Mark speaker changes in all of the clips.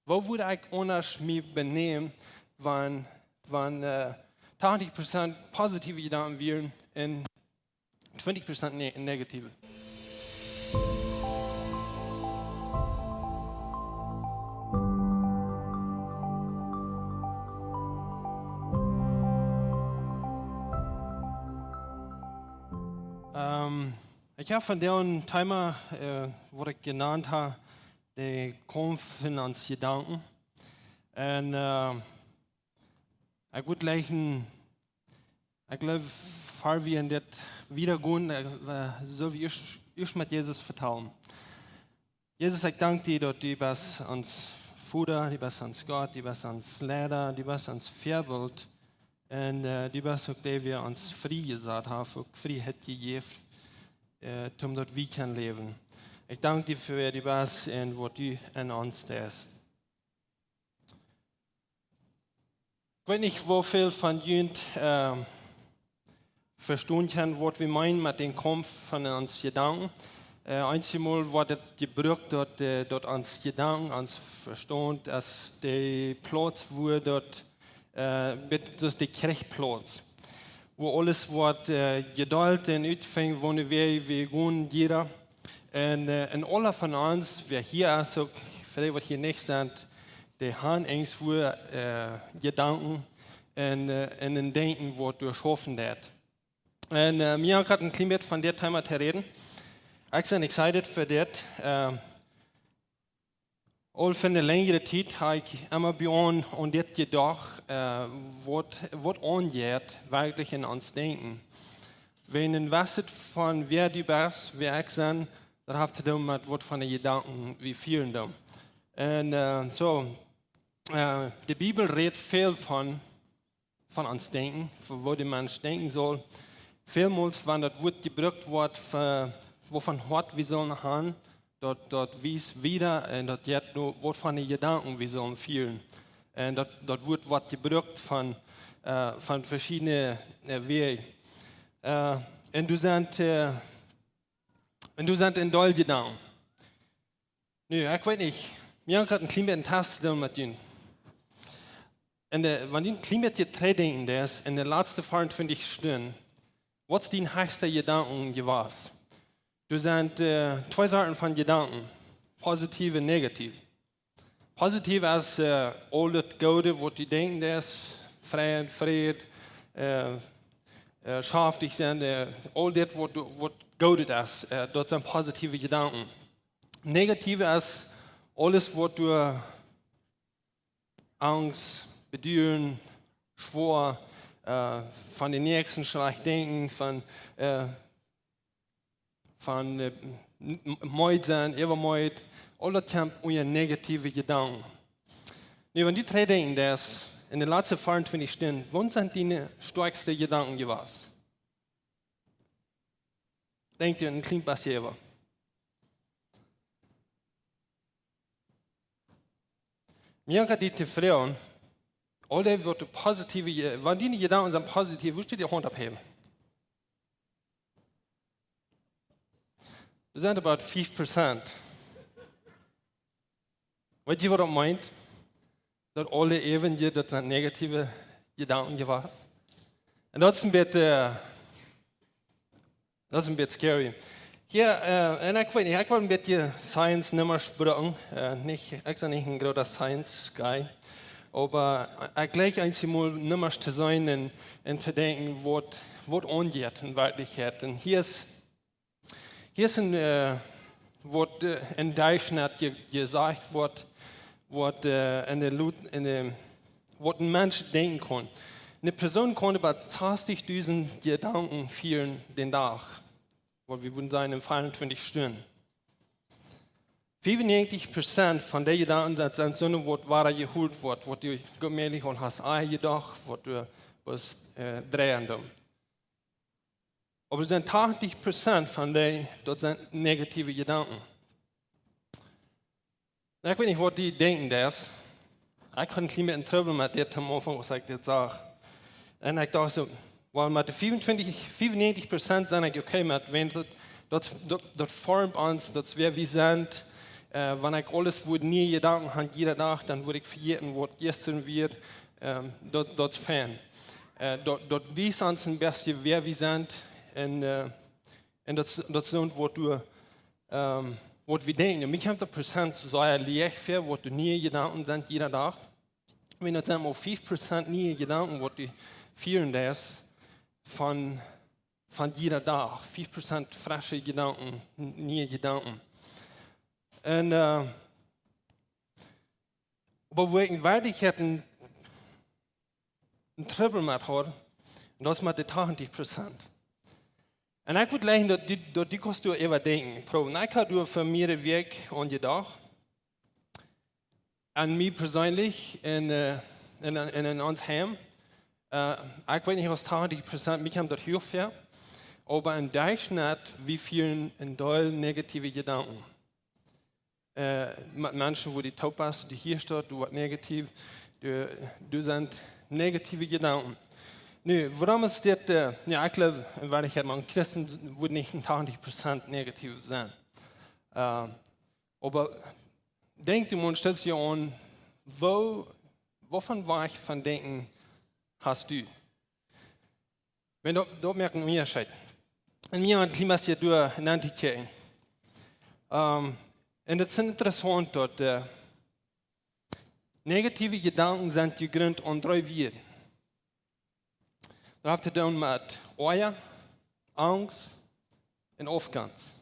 Speaker 1: Wo würde ich anders mich benehmen, wenn 80% positive Gedanken wären und 20% negative? Ich habe von dem Thema, was ich genannt habe, die Kaumf ans Jedanken. Und ich würde gleich, ich glaube, fahr wir in das wiedergehen, so wie ich mit Jesus vertrauen. Jesus, ich danke dir, dass du bist ans Vater, du bist ans Gott, du bist ans Lehrer, du bist ans Vorbild. Und du bist auch der, wir uns frei gesagt haben, auch Freiheit gegeben, damit wir können leben. Ich danke dir für die Bas und was du in uns tust. Ich weiß nicht, wie viel von Jünd verstehen können, was wir meinen mit dem Kampf von uns Gedanken. Einmal wird gebraucht, dort uns Gedanken, uns Verstand, dass der Platz, wo dort das der Kirchplatz, wo alles wird geduld und utfängt, wo wir gehen, jeder. Und alle von uns, wer hier ist, auch vielleicht was hier nicht sind, die haben irgendwo Gedanken und ein Denken, was durchschaffen wird. Und mir haben gerade ein klein bisschen von dem Thema zu reden. Ich bin excited für das. All für eine längere Zeit habe ich immer begonnen und das gedacht, was angeht, wirklich in uns denken. Wenn ihr wisst von wer du bist, wer ich bin, dann habt ihr damit was von den Gedanken, wie vielen da. Und die Bibel redet viel von uns denken, von wo der Mensch denken soll. Vielmals, wenn das Wort gebraucht wird, wovon Hort wir sollen haben, dort wies wieder, und dort jetzt nur was von den Gedanken wir sollen fühlen. Und dort wird was gebraucht von verschiedenen Wegen. Und du sind in doll Gedanken. Nö, ich weiß nicht. Wir haben gerade ein klein bisschen Test mit ihnen. Wenn du ein klein bisschen denken, der ist in den letzten 24 Stunden, was ist dein höchster Gedanken gewesen? Du sind zwei Sorten von Gedanken, positiv und negativ. Positiv ist all das Gute, was du denkst, das ist Fried, scharfig sein, all das, was gut ist, dort sind positive Gedanken. Negativ ist alles, was du Angst, Bedürfen, Schwur, von den Nächsten schlecht denken, von Meut sein, Übermeut, all das sind eure negative Gedanken. Nee, wenn die drei denken, dass in den letzten 24 Stunden, wann sind deine stärksten Gedanken gewesen? Denkt ihr, ein kleines bisschen über. Mir hat die Frauen, alle wird positive, wenn deine Gedanken sind positiv, willst du die Hand abheben? Das sind about 5%. Weißt du, was das meint? Dass alle eben hier, das sind negative Gedanken gewesen. Und das ist ein bisschen scary. Hier, und ich weiß nicht, ich will ein bisschen Science nicht mehr sprechen. Ich bin nicht ein großer Science-Guy. Aber ich gleich einmal nicht mehr zu sein und zu denken, was angeht in Wirklichkeit. Und hier ist ein, was in Deutschland gesagt wird, was ein Mensch denken kann. Eine Person kann über 20.000 Gedanken führen den Tag, wo wir würden sein in 24 Stunden. 95% von den Gedanken, das sind so, was geholt wird, was du gemächlich und hast gedacht, was du drehen darfst. Aber es sind 80% von denen, das sind negative Gedanken. Ich weiß nicht, was die denken, das. Ich kann ein bisschen Trouble mit dir am Anfang, was ich dir sage. Und ich dachte so, weil mit den 95% sind ich okay mit, wenn das formt uns, das wer wir sind, Wenn ich alles würde nie Gedanken habe, jeder Tag, dann würde ich vergessen, was gestern wird, dort fern. Dort wies uns ein bisschen, wer wir sind, und das sind, was wir denken. Mich 100% so erledigt für, was du nie Gedanken sind, jeder Tag. Wenn das sind, 5% nie Gedanken, was du fühlen das von jeder Tag. 5% frische Gedanken, nie Gedanken. Und, aber wo ich in Wirklichkeit einen Trouble mit habe, das ist mit den 80%. Und ich würde sagen, dass die kannst du überdenken. Ich habe für mir Weg an gedacht. An mich persönlich in uns Heim. Ich weiß nicht, was 80%, mich haben das hilft, aber im Durchschnitt, wie vielen in Deutsch negative Gedanken. Mit Menschen, wo die taub ist, die hier steht, du warst negativ, du sind negative Gedanken. Nu, waarom is dit? Ja, ik geloof in waardigheid, maar een christen wordt niet 80% negatief zijn. Maar denk je, stel je aan, waarvan waar van denken hast du? Wenn dort merken wir schon. Und wir haben Klimas hier durch in Antike. Und es ist interessant, dass negative Gedanken sind gegründet an 3 Wege. Dat heeft te doen met oor, angst en afgunst.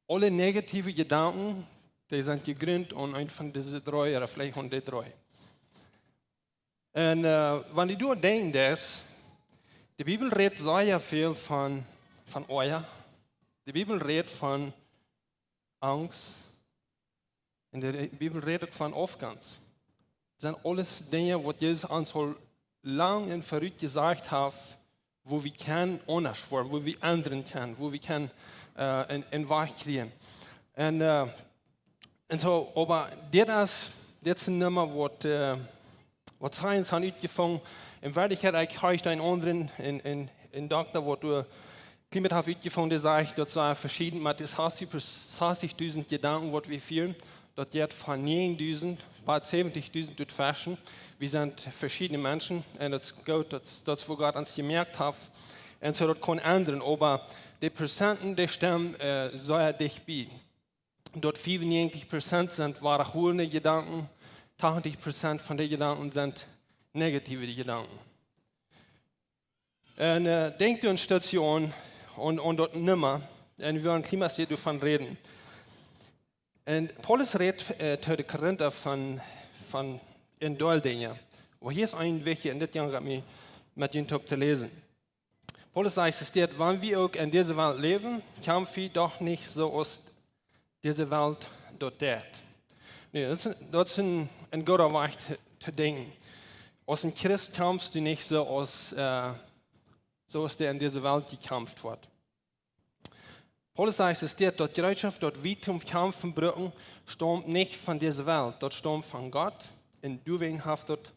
Speaker 1: Alle negatieve gedanken, die zijn gegründet aan een van deze 3, of vielleicht aan die 3. En wanneer je denkt, de Bibel redt sehr viel van oor. De Bibel redt van angst. En de Bibel redt ook van afgunst. Dat zijn alles dingen wat Jezus ons lang und verrückt gesagt habe, wo wir können anders werden, wo wir anderen können, wo wir können in Wahrheit kriegen. Und so, aber das ist ein Nummer, was Science hat uitgefangen. In Wirklichkeit, ich habe einen anderen, in Doktor, wo du Klimat hat uitgefangen, der sagt, dass es verschieden mit 60.000 Gedanken, was wir fühlen, dort wird von 9.000 bei 70.000 durch Fashion. Wir sind verschiedene Menschen und das ist gut, das wo Gott uns gemerkt hat. Und so das kann ändern, aber die Prozenten, die stimmen, soll dich bei. Dort 95% sind wahrhaftige Gedanken, 80% von den Gedanken sind negative Gedanken. Und denkt ihr an Station und dort nimmer, und wir werden Klimas hier davon reden. Und Paulus redet zu den Korinther von in Dingen. Und hier ist ein Weg, und das hat mich mit den Top zu lesen. Paulus sagt, es steht, wenn wir auch in dieser Welt leben, kämpfen wir doch nicht so aus dieser Welt dort. Das ist ein guter Weg zu denken. Als ein Christ kämpfst du nicht so aus der in dieser Welt gekämpft wird. Paulus sagt, es steht, dort Bereitschaft, dort wie zum Kämpfen brücken, stammt nicht von dieser Welt, dort stammt von Gott. Und du hast dort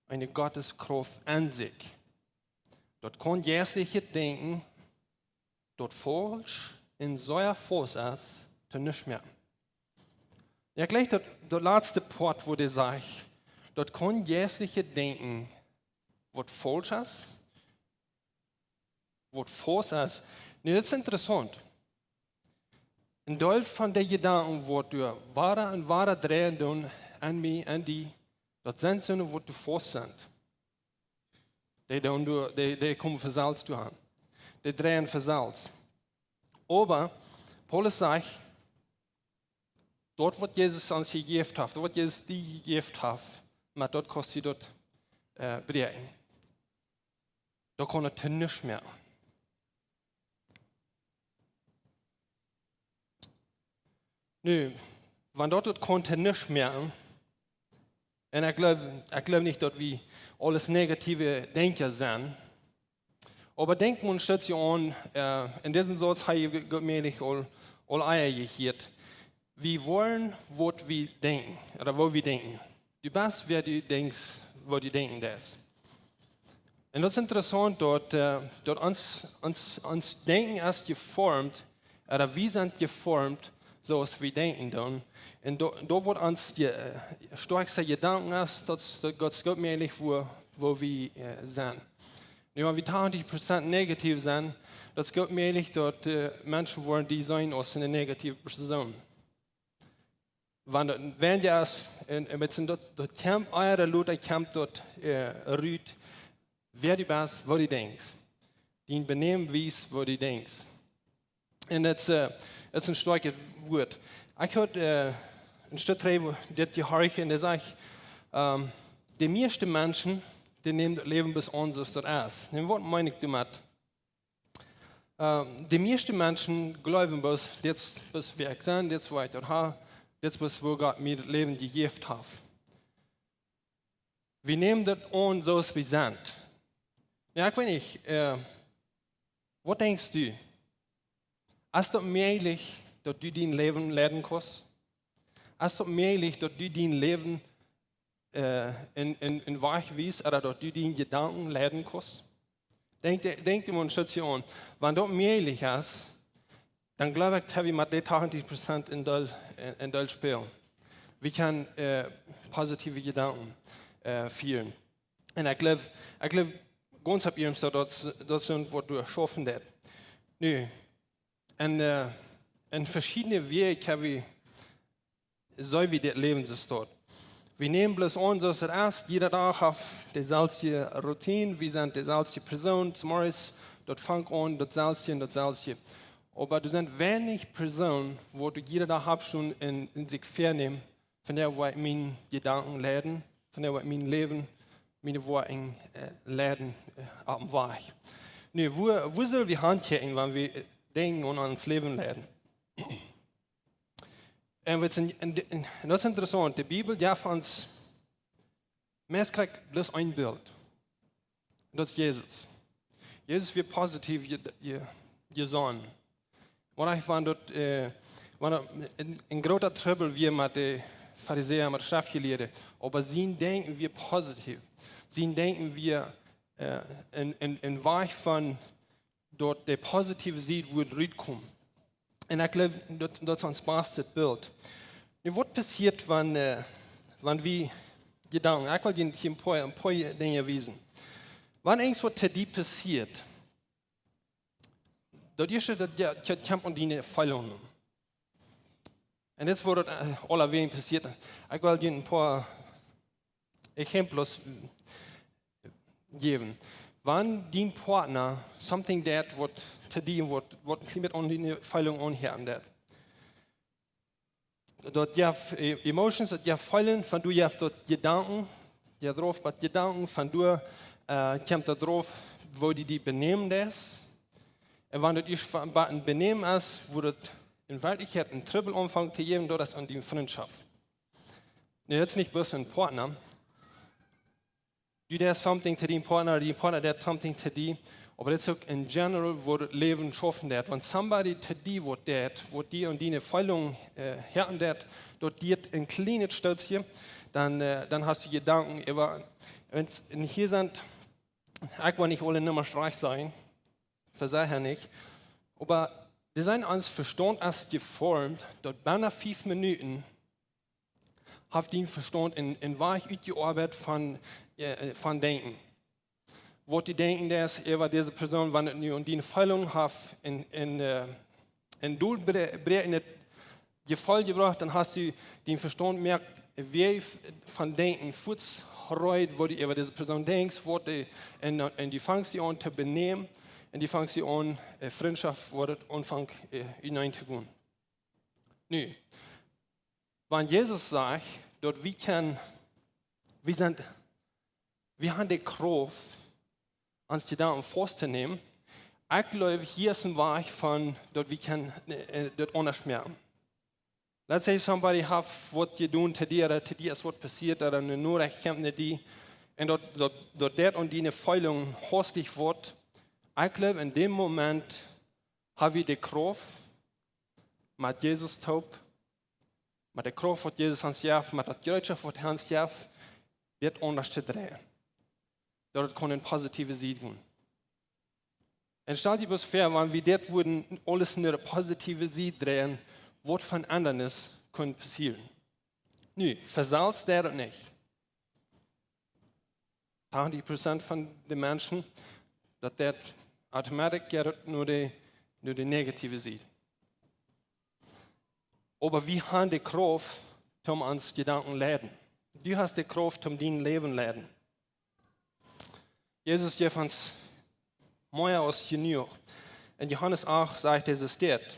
Speaker 1: eine Gotteskraft an sich. Dort kann jährliche Denken, dort falsch in so einer Fuß ist, zu nicht mehr. Ja, gleich der letzte Part, wo der sagt, dort kann jährliche Denken, was falsch ist, was Fuß ist. Nee, das ist interessant. Ein Teil von den Gedanken, wo du wahre drehen an mich, an die, das sind so, wo du Fuß sind. Die kommen für Salz zu haben. Die drehen für Salz. Aber Paulus sagt, dort, wo Jesus uns gegeben hat, dort, wo Jesus dir gegeben hat, mit dort kannst du dort brechen. Da kann er nicht mehr. Nu, wenn dort konnte nicht mehr, und ich glaube nicht, dass wir alles negative Denker sind, aber denken wir uns an, in diesem Satz habe ich mir all Eier gehört. Wir wollen, was wir denken, oder wo wir denken. Du bist, wer du denkst, wo du denken das. Und das ist interessant, dort uns Denken ist geformt, oder wir sind geformt zoals we denken dan. En daar wordt ons de sterkste gedanken is, dat God schuld mij ligt waar we zijn. Nu, als we 80% negatief zijn, dat schuld mij ligt dat mensen worden die zijn als een negatieve persoon. Want wenn je als met z'n dat kamp eieren loot en kamp dat ruut, wer die was, wat die denkt. Die benemen wies, wat die denkt. En dat is een sterke woord. Ik had een stuk schrijven, dat je hoort en dat zegt, de meeste mensen, die nemen het leven bis ons als dat is. En wat meen ik daarmee? De meeste mensen geloven bis, dit is wie ik ben, dit is wat ik dat heb. Dit is waar God mir het leven gegeven heeft. We nemen dat aan zoals we zijn. Ja, ik weet niet. Wat denkst du? Is het mogelijk dat du dein leven leiden kost? Is het mogelijk dat du dein leven in waagwijs, of dat du dein gedanken leiden kost? Denk je maar een stukje aan. Wanneer dat mogelijk is, dan geloof ik dat we met die 80% in Duits spelen. We kunnen positieve gedanken vieren. En ik geloof ganz op je dat is wat we schaffen dat. Nu, in verschillende wegen hebben we, zo wie dit leven zo staat. We nemen bloß aan zoals het is, jeder dag heeft dezelfde routine, we zijn dezelfde persoon, morgens, dat vangt aan, datzelfde en datzelfde. Aber er sind wenig Personen, wo du jeder Tag schon in sich vernehmen, von der, wo ich meine Gedanken leiden, von der, wo ich mein Leben, meine Worte leiden auf dem Weg. Nu, wo sollen wir handhaben, wenn wir denken und ans Leben leiden? Und das ist interessant, die Bibel gibt uns, Mensch kriegt bloß ein Bild. Das ist Jesus. Jesus wird positiv gesagt. Want ik vond dat een grote trouble weer met de Pharisäer, met de schriftgeleerden. Maar ze denken weer positief. Ze denken weer een weg van dat de positieve zijde wordt uitkomen. En ik geloof dat is ons beste beeld. Nu, wat passiert wanneer we gedanken? Ik wil je een paar dingen wijzen. Wanneer iets wat te die passiert, dat eerste dat je kamp aan die feilungen. En dat is wat het allerwegen passiert. Ik wil je een paar exempels geven. Wanneer die partner something dat wordt te die wordt met aan die feilungen aanheren dat. Dat je emotions, dat je feilen, van du je hebt dat gedanken, je erop wat gedanken, van du komt dat erop, wo die benemen is. En wanneer het je een benemen is, wordt het in werkelijkheid een trippel omvang te geven, dat is aan die vriendschap. Nee, dat is niet bloß een partner. Du doet something to die partner doet something to die. Maar dat is ook in general, wordt het leven schaffen dat. Want somebody to die wordt die en die feilung herten dat, dat die een klein stukje, dan hast du gedanken über, en hier zijn, ik wil niet alle nummers reich zijn, verzeihe nicht. Aber wir sind uns Verstand erst geformt, dort binnen 5 Minuten hat den Verstand in Weich uitgearbeitet von Denken. Was die denken, dass diese Person, wenn nu und die Feilung hat, in Doelbreed in het Gefühl gebracht, dann hast du den Verstand merkt, wie von Denken voetsreut, wo du über diese Person denkst, und die fangst sie an zu benehmen. En die vangt ze aan, vriendschap wordt aanvang hinein te gaan. Nu, wanneer Jezus zegt dat we hebben de kracht, ons gedanken vast te nemen, ik geloof, hier is een weg van dat we dat anders merken. Let's say somebody have wat je doet te die is wat passiert, dat er nodig komt naar die, en dat en die feilung hastig wordt. Ik geloof, in dem Moment hebben we de kracht met Jesus taub, met de kracht wat Jezus ons geeft, met dat Jeugdschap wat hij ons geeft, dit anders te draaien. Dat het kon een positieve zijde doen. En stel je eens voor, wanneer we dit würden alles naar de positieve zijde draaien, was von Ändernis kann passieren. Nu, versalzt der das nicht. 80% von den Menschen, dass der automatisch nur die negative sieht. Aber wir haben die Kraft, um uns Gedanken leiden. Du hast die Kraft, um dein Leben leiden. Jesus gibt uns mehr als genug. In Johannes 8 sagt es steht.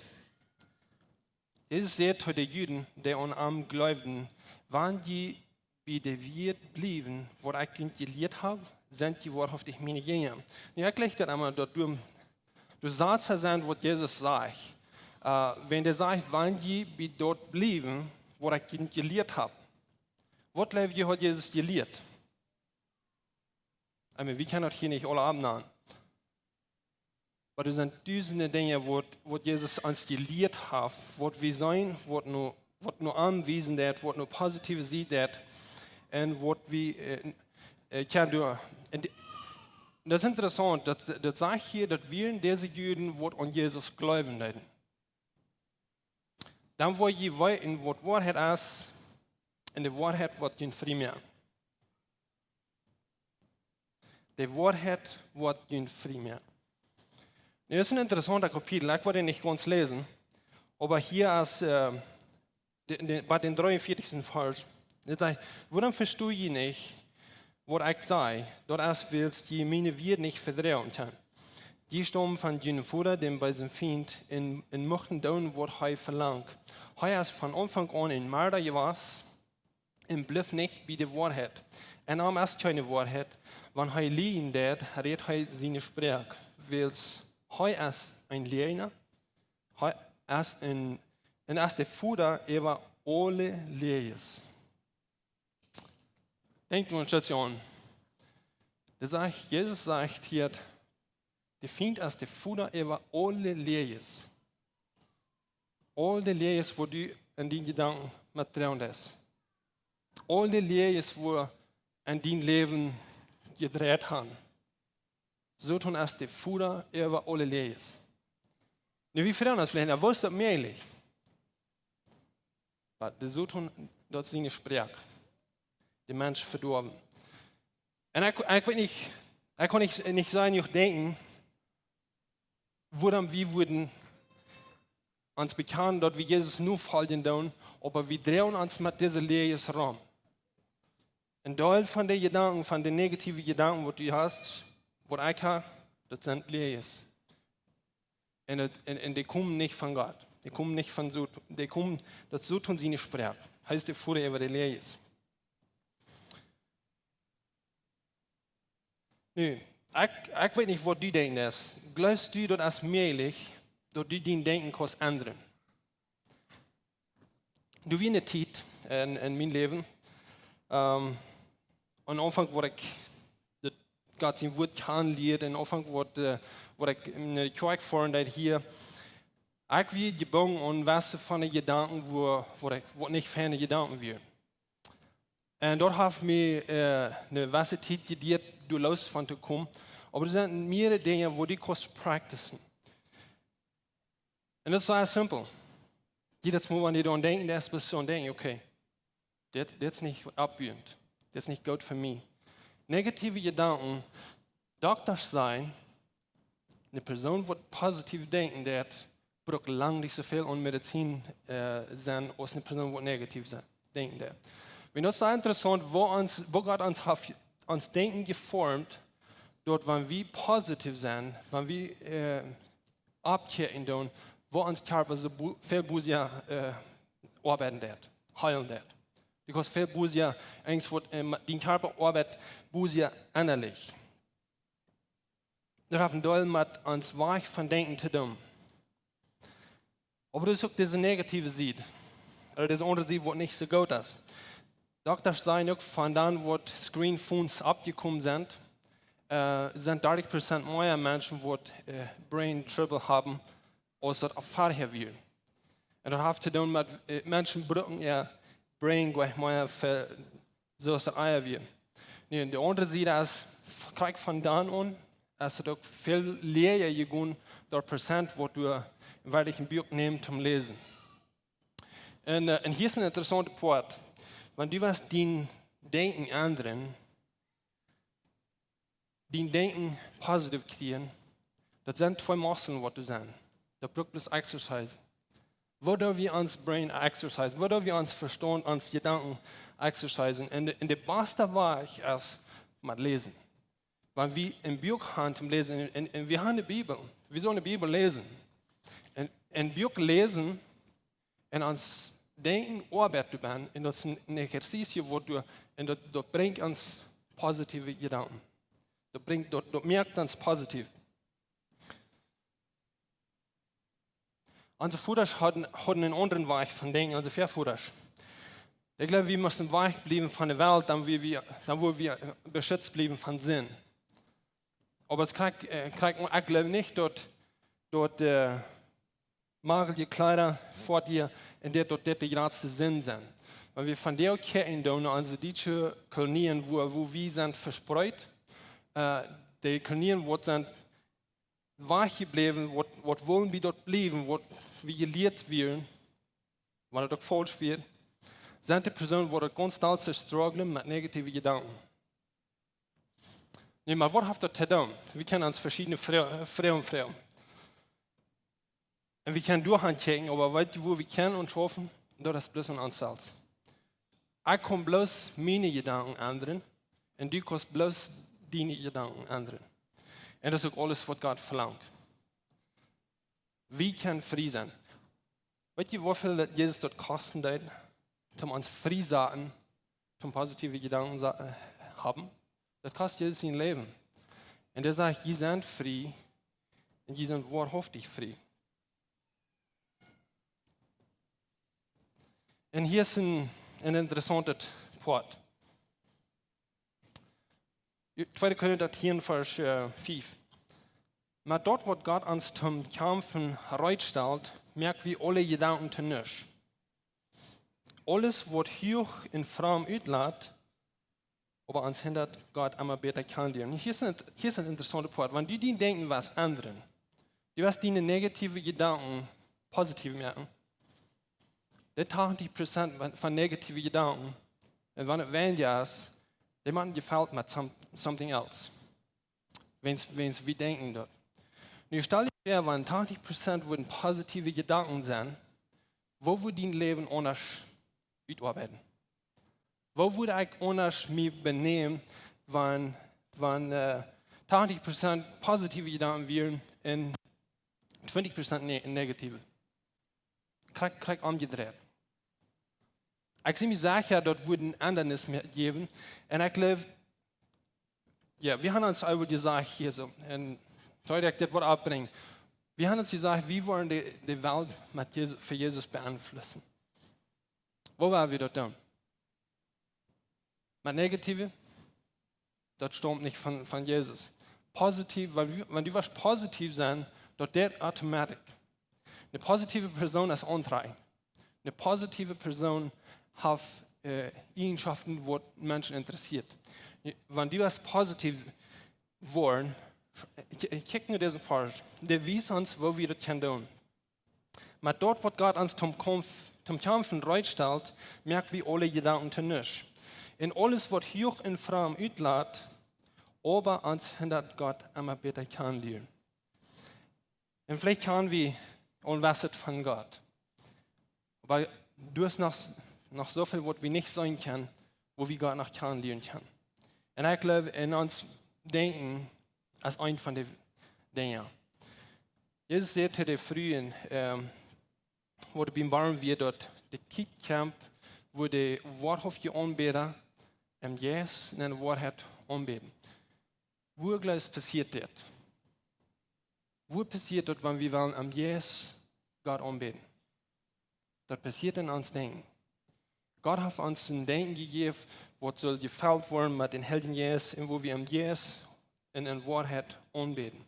Speaker 1: Jesus sagt zu den Juden, die an ihm glaubten, wenn die bei der Welt blieben, wo ich ihnen gelehrt habe, sind die wahrhaftig meine Jünger. Und ich erkläre das einmal, dass du sagst, was Jesus sagt. Wenn der sagt, wenn die bei dort blieben, wo ich ihnen gelehrt habe. Was hat Jesus gelehrt? Wir können das hier nicht alle abnehmen. Aber das sind tausende Dinge, wo Jesus uns gelehrt hat, was wir sein, was nur anwesend ist, was nur positiv sieht, und was wir können tun. Das ist interessant, das sagt hier, dass wir diese Juden, die an Jesus glauben, leiden. Dann wollen wir weiten, was Wahrheit ist, und die Wahrheit wird ihnen frei machen. Die Wahrheit wird ihnen frei machen. Das ist ein interessanter Kapitel, ich werde ihn nicht ganz lesen, aber hier ist bei den 43. Vers, das sagt, warum verstehe ich nicht, was ich sage, dort willst die meine Wert nicht verdrehen kann. Die stammen von jenem Vater, dem bei seinem Feind, in möchten tun, was er verlangt. Er ist von Anfang an ein Mörder gewesen, und blieb nicht bei der Wahrheit. Und er ist keine Wahrheit, wenn er liegen wird, redet er seine Sprache, weil er ist ein Lehrer, er ist der Vater über alle Lehrers. Denkt mal Station. Jesus sagt hier, der Feind ist der Vater über alle Lehrers. Alle Lehrers, wo du in den Gedanken mit drin ist. Alle Lehrers, wo in dein Leben gedreht haben. So tun es die Vater über alle Lehrers. Wie verändern das vielleicht? Wo ist das möglich? Aber so tun dort seine Sprache. Die Menschen verdorben. Und ich kann nicht sagen, ich denken, woran wir würden uns bekennen, dass wir Jesus nur folgen tun, aber wir drehen uns mit diesen Lehrers rum. Ein Teil von den Gedanken, von den negativen Gedanken, die du hast, was ich habe, das sind Lehrers. Und die kommen nicht von Gott. Die kommen nicht von so, die kommen, das so tun sie nicht sprechen. Heißt der Vater über die Lehrers. Nu, ich weiß nicht, was du denkst. Glaubst du, dass es möglich ist, dass du dein Denken kannst ändern? Du wie eine Zeit in meinem Leben, am Anfang, wo ich Gott sein Wort kennengelernt, am Anfang, wo ich in der Kjoakj fahren hier, ich wie gebunden und was von den Gedanken, wo nicht ferne Gedanken wären. Und dort habe ich mir eine gewisse Zeit gedient, du los von zu kommen. Aber es sind mehrere Dinge, wo die kannst practicen. Und das ist sehr simpel. Jedes Mal, wenn die daran denken, das bist du und denken, okay, das ist nicht abbühend. Das ist nicht gut für mich. Negative Gedanken, Doktor sein, eine Person, die positiv denken, der braucht lange nicht so viel an Medizin sein, als eine Person, die negativ denken. Wenn das ist interessant, wo Gott uns Denken geformt, dort, wenn wir positiv sind, wenn wir abkehren tun, wo uns Körper so viel Busia arbeiten wird, heilen wird. Because viel Busia, eigentlich wird den Körper arbeitet Busia innerlich. Wir haben doll mit uns weich von Denken zu tun. Aber das ist auch diese negative Seite, oder diese andere Seite, die nicht so gut ist. Doktor sagen auch, von dann, wo Screenphones abgekommen sind 30% mehr Menschen, die Brain Trouble haben, als das vorher war. Und das hat zu tun mit Menschen brauchen ihr Brain gleich mehr für so als das Eier wird. Und die andere Seite ist, gleich von dann an, ist es auch viel leer gegangen, dort Prozent, wo du wirklich ein Buch nimmst zum Lesen. En hier is een interessante part. Want du was din denken ändern, din denken positiv kriegen, das sind zwei Muskeln, was du sagst. Das braucht bloß Exercise. Wo wir uns Brain exercise, wo wir uns Verstand, uns Gedanken exercisen. Und der beste Weg ist mit Lesen. Wenn wir im Buch haben zum Lesen, und wir haben eine Bibel, wir sollen eine Bibel lesen. Und ein Buch lesen und uns denken, arbeiten werden, und das ist ein Exerzicio, wo du, und das bringt uns positive Gedanken. Das merkt uns positiv. Unsere Väter hatten einen anderen Weg von Denken, unsere Vorväter. Ich glaube, wir müssen weich bleiben von der Welt, dann wo wir beschützt bleiben von Sinn. Aber es kriegt ich glaube nicht, dort magelige Kleider vor dir, in der dort die ganze Sinn sind. Weil wir von der Ketten da, also die Kolonien, wo wir sind verspreut, die Kolonien, wo sind weich geblieben, was wollen wir dort bleiben, was wir gelehrt werden, weil das falsch wird, sind die Personen, die konstant strugglen mit negativen Gedanken. Nee, maar wat heeft dat gedaan? We kennen uns verschiedene Frauen. Und wir können durchchecken, aber weißt du, wo wir kennen und schaffen? Das ist bloß an uns selbst. Ich kann bloß meine Gedanken ändern und du kannst bloß deine Gedanken ändern. Und das ist auch alles, was Gott verlangt. Wir können frei sein. Weißt du, wie viel Jesus dort kosten hat, um uns frei zu sein, um positive Gedanken zu haben? Das kostet Jesus sein Leben. Und er sagt, ihr seid frei und ihr seid wahrhaftig frei. Und hier ist ein interessanter Part. 2. Korinther 10, Vers 5. Maar dort, wat Gott uns zum Kämpfen bereitstellt, merkt wir alle Gedanken zu nichts. Alles, was hier in Frauen utlädt, aber uns hindert, Gott immer besser kennenlernen. Hier ist ein interessanter Part. Wenn du die denken, was ändern, du wirst deine negativen Gedanken positiv merken. Der 80% von negativen Gedanken, und wenn es weniger ist, die man gefällt mit something else. Wenn wir denken dort. Nun stell dir vor, wenn 80% würden positive Gedanken sind, wo würde dein Leben anders utarbeiten? Wo würde ich anders mich benehmen, wenn 80% positive Gedanken wären und 20% negative? Krieg umgedreht. Ich sehe mich sicher, dort würden Ändernis geben. Und ich glaube, ja, wir haben uns auch gesagt hier so, und soll ich das Wort abbringen? Wir haben uns gesagt, wie wollen die Welt für Jesus beeinflussen? Wo waren wir dort dann? Mit Negative? Das stammt nicht von Jesus. Positiv, weil wenn du was positiv sein, dort der automatisch. Eine positive Person ist antragend. Eine positive Person hat Eigenschaften, die Menschen interessiert. Wenn die was positiv wollen, kick nur diesen Vers, der weiß uns, wo wir das tun. Aber dort, wo Gott uns zum Kämpfen bereitstellt, merken wir alle Gedanken zu nichts. Und alles, was hier in Frauen utlädt, aber uns hindert Gott immer besser kennenlernen. Und vielleicht können wir unwissend von Gott. Aber du hast noch so viel, was wir nicht sein können, wo wir Gott noch kennenlernen können. Und ich glaube, in uns denken als ein von den Dingen. Jesus sagte der Frühen, wo beim Baum wir dort, der Kickcamp, wo die wahrhaftige Anbeter im Yes in der Wahrheit anbeten. Wo passiert das? Wo passiert das, wenn wir am Yes Gott anbeten? Das passiert in uns Denken. Gott hat uns ein Denken gegeben, was soll gefällt werden mit den Helden Yes, und wo wir am Yes in der Wahrheit anbeten.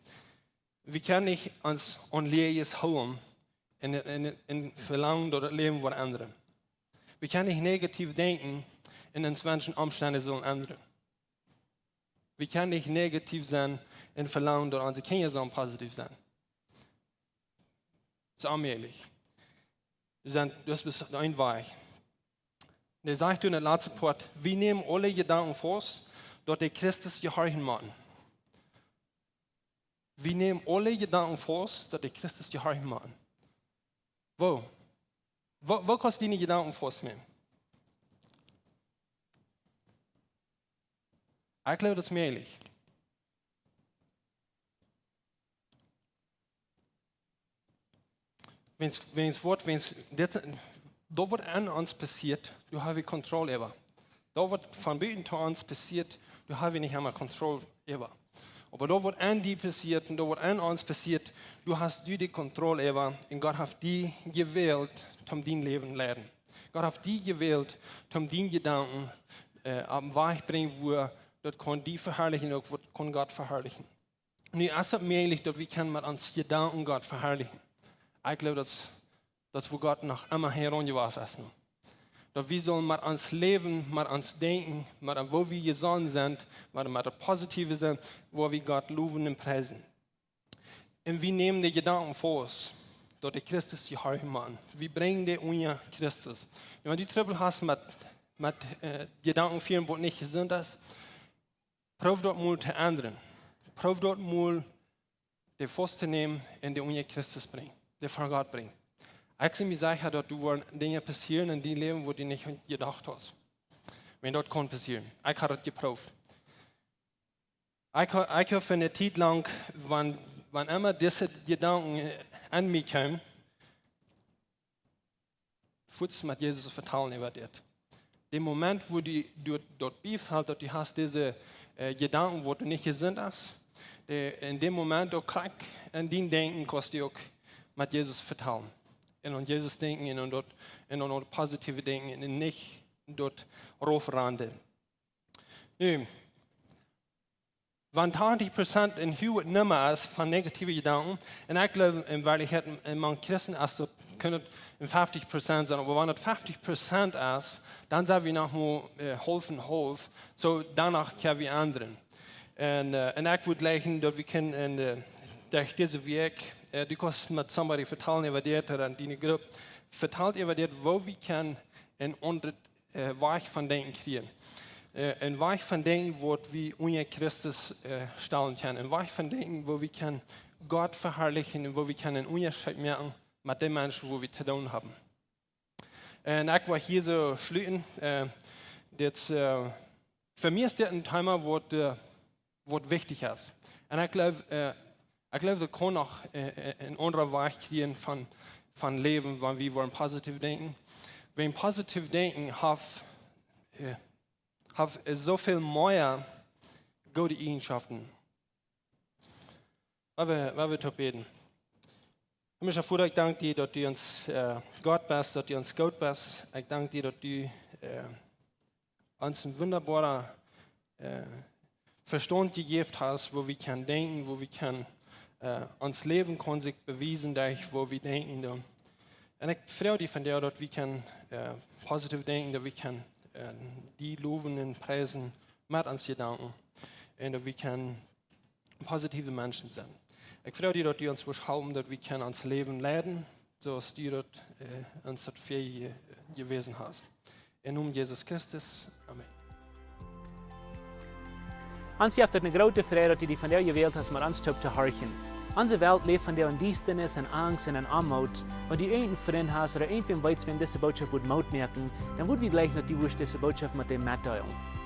Speaker 1: Wir können nicht uns an Leeres holen in Verlangen oder Leben von anderen. Wir können nicht negativ denken in den Menschen Umständen sollen ändern. Wir können nicht negativ sein in Verlangen oder unsere Kinder sollen positiv sein. Das ist allmählich. das ist ein Weg. Der sagt in der letzten Part, wir nehmen alle Gedanken vor, dass der Christus gehorchen machen. Wir nehmen alle Gedanken vor, dass der Christus gehorchen machen. Wo kannst du deine Gedanken vornehmen? Ich glaube, das ist möglich. Da wird an uns passiert, du hast Kontrolle über. Da wird von Beten zu uns passiert, du hast nicht einmal Kontrolle über. Aber da wird an die passiert und da wird an uns passiert, du hast die Kontrolle über und Gott hat die gewählt, um dein Leben zu leiden. Gott hat die gewählt, um deine Gedanken auf den Weg zu bringen, wo dort kann die verherrlichen und kann Gott verherrlichen. Und es ist möglich, dass wir mit uns Gedanken Gott verherrlichen. Ich glaube, das wo Gott noch immer herangewachsen ist. Dass wir sollen mit uns leben, mit uns denken, mit wo wir gesund sind, mit der Positive sind, wo wir Gott loben und preisen. Und wir nehmen die Gedanken vor uns, dass der Christus gehorchen machen. Wir bringen die unter Christus. Und wenn du Trouble hast mit Gedanken führen, die nicht gesund ist, probier dort mal zu ändern. Probier dort mal die Fuß zu nehmen und die unter Christus bringen, die vor Gott bringen. Ich kann mir sagen, dass Dinge passieren in deinem Leben, wo du nicht gedacht hast. Wenn dort kann passieren. Ich habe das geprüft. Ich habe für eine Zeit lang, wenn immer diese Gedanken an mich kamen, kurz mit Jesus vertrauen über das. Der Moment, wo du dort beifällt, dass du hast diese Gedanken, wo du nicht gesund hast, in dem Moment, auch krank an dein Denken, kannst du auch mit Jesus vertrauen. Und an Jesus denken und dort positive denken und nicht dort raufranden. Wenn 20% in Hewett nimmer ist von negativen Gedanken, und ich glaube, in Wirklichkeit, man Christen ist dort, können 50% sein, aber wenn das 50% ist, dann sagen wir noch mal half, so danach können wir ändern. Und ich würde legen, dass wir können durch diesen Weg, du kannst mit jemandem vertellen über das oder in deiner Gruppe, vertelt über das, wo wir können einen anderen Weg von Denken kriegen. Ein Weg von Denken, wo wir unter Christus stellen können. Ein Weg von Denken, wo wir können Gott verherrlichen und wo wir können einen Unterschied merken mit den Menschen, wo wir zu tun haben. Und ich will hier so schließen. Für mich ist das ein Thema, was wichtig ist. Und ich glaube, wir können auch einen anderen Weg kriegen von Leben, wenn wir wollen positiv denken. Wenn positiv denken, hat so viel mehr gute Eigenschaften. Was wir beten. Himmlischer Vater, ich danke dir, dass du uns Gott bist, dass du uns gut bist. Ich danke dir, dass du uns einen wunderbaren Verstand gegeben hast, wo wir können denken, wo wir können uns Leben kann sich beweisen, durch wo wir denken. Und ich freue mich von dir, dass wir können positiv denken, dass wir können die loben und preisen mit uns Gedanken und dass wir können positive Menschen sein. Ich freue mich, dass du uns helfen, dass wir können uns Leben leiden, so dass du uns das fähig gewesen hast. In Namen Jesus Christus. Amen.
Speaker 2: Ons heeft eine grote Freude, dass du die von dir gewählt hast, mit uns zu horchen. Unsere Welt lebt von der Undienstnis und Angst und Armut. Wenn du irgendeinen Freund hast oder irgendwem weißt, wenn diese Botschaft Mut merken, dann würden wir gleich noch die diese Botschaft mit dem mitteilen.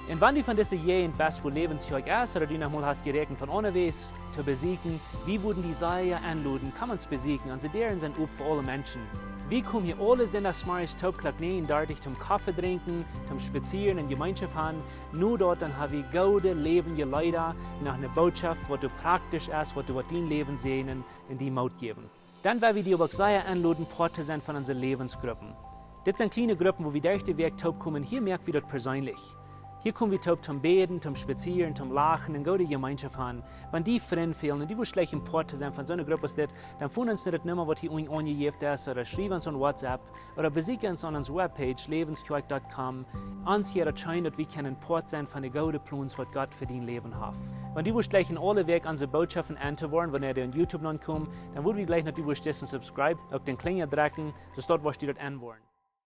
Speaker 2: Und wenn du von dieser jeden best von Läwens Kjoakj ist oder du nochmal hast gerechnet von unterwegs zu besiegen, wie würden die Seile anluden, kann man es besiegen, und deren sind up für alle Menschen. Wir kommen hier alle sonntagsmorgens Taubklack 39 zum Kaffee trinken, zum Spazieren und Gemeinschaft haben. Nur dort dann haben wir gute, lebende Leute nach einer Botschaft, was du praktisch ist, was du mit dein Leben sehen und die Mut geben. Dann werden wir die auch sehr anladen, Part zu sein von unseren Lebensgruppen. Das sind kleine Gruppen, wo wir durch den Weg taub kommen. Hier merken wir das persönlich. Hier kommen wir taub zum Beten, zum Spazieren, zum Lachen und gute Gemeinschaft haben. Wenn die Freunde fehlen und die schlecht im Port sein von so einer Gruppe ist, dann finden uns nicht mehr, was hier angegeben ist, oder schreiben uns an WhatsApp oder besuchen uns an unserer Webpage läwenskjoakj.com. Uns hier erscheint, dass wir können Port sein von den guten Plänen, was Gott für dein Leben hat. Wenn die gleich in alle Weg unsere Botschaften anzuhören, wenn ihr auf YouTube noch kommt, dann würden wir gleich noch die dessen subscribe, auch den Klinger drücken, dass dort was die dort anhören.